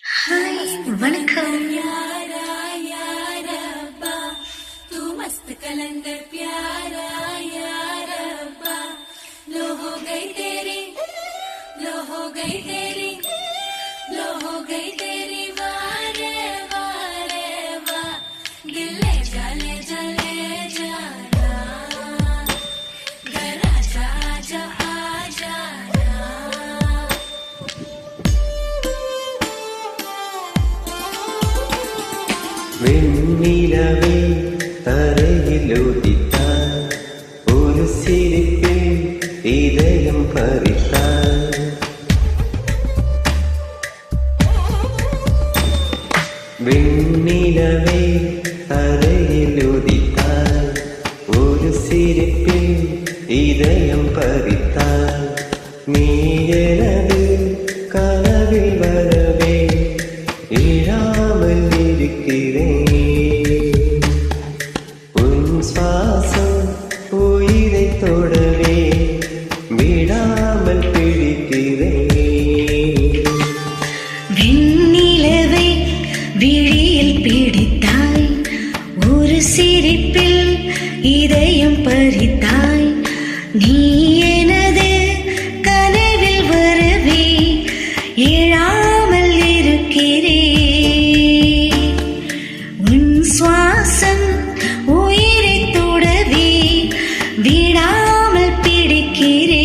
हाय वणकम यारा यारब्बा तू मस्त कलंदर प्यारा यारब्बा लो हो गई तेरी लो हो गई तेरी लो हो गई तेरी वारे वारे वा दिल ले जाना घर आजा आजा आ जाना വെണ്ണിലവേ തറയിലൊതിത്താൻ ഒരു സിരിപ്പിൽ இதயம் പറിത്താൻ വെണ്ണിലവേ തറയിലൊതിത്താൻ ഒരു സിരിപ്പിൽ இதயம் പറിത്താൻ നീ எனது கனவில் வரவே இழாமல் இருக்கிறேன் உன் சுவாசம் உயிரை தொடவே விடாமல் பிடிக்கிறேன் வெண்ணிலவை விழியில் பிடித்தாய் ஒரு சிரிப்பில் இதயம் பறித்தாய் நீ எனது கனவில் வரவே எழாமல் இருக்கிறேன் உன் சுவாசம் உயிரை தொடவே விடாமல் பிடிக்கிறேன்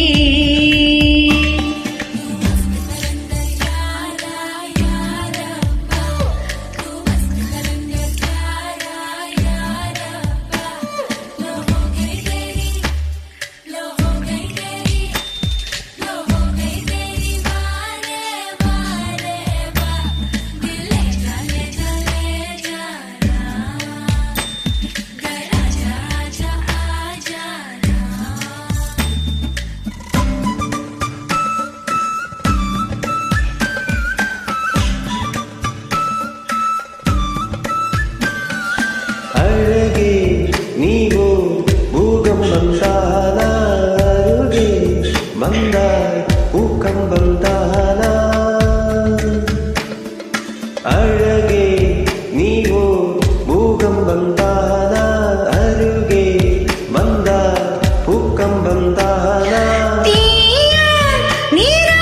அழகே நீவோ பூகம் வந்தானா அருகே வந்தாய் ஊக்கம் வந்தானா அழகே நீவோ பூகம் வந்தானா அருகே வந்தாய் ஊக்கம் வந்தானா தீயா நீரா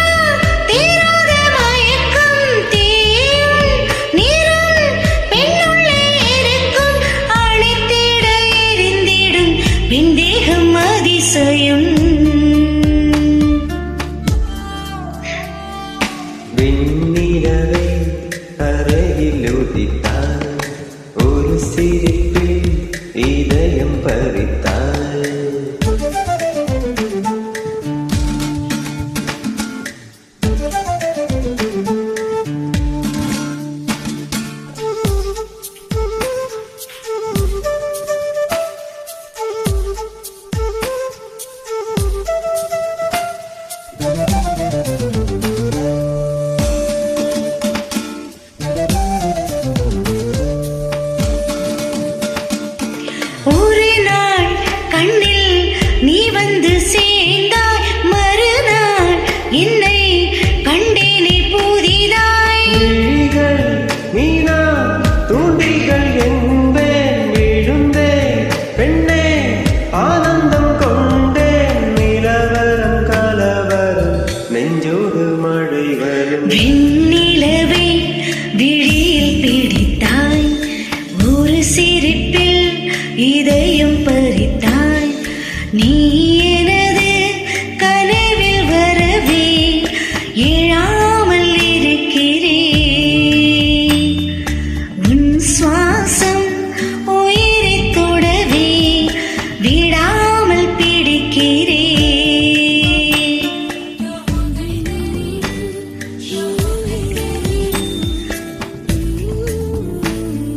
தீராத மயக்கம் தீயும் நீரும் பெண்ணுள்ளே இருக்கும் அணைத்திட எரிந்திடும் விந்தேகம் அதிசயம் வெண்ணிலவே தரையிலுதித்தாய் ஒரு சிரிப்பில் இதயம் பறித்தாய் ஒரு நாள் கண்ணில் நீ வந்து சேர்ந்தாய் மறுநாள் என்னை கண்டேனே புதிதாய் விழிகள் நீனா தூண்டிகள் என்பேன் விழுந்தேன் பெண்ணே ஆனந்தம் கொண்டேன் நிலவரம் கலவரம் நெஞ்சோடு மழை வரும் வெண்ணிலவை விழியில் பிடித்தாய் ஒரு சிரிப்பில் இதயம் பறித்தாய் நீ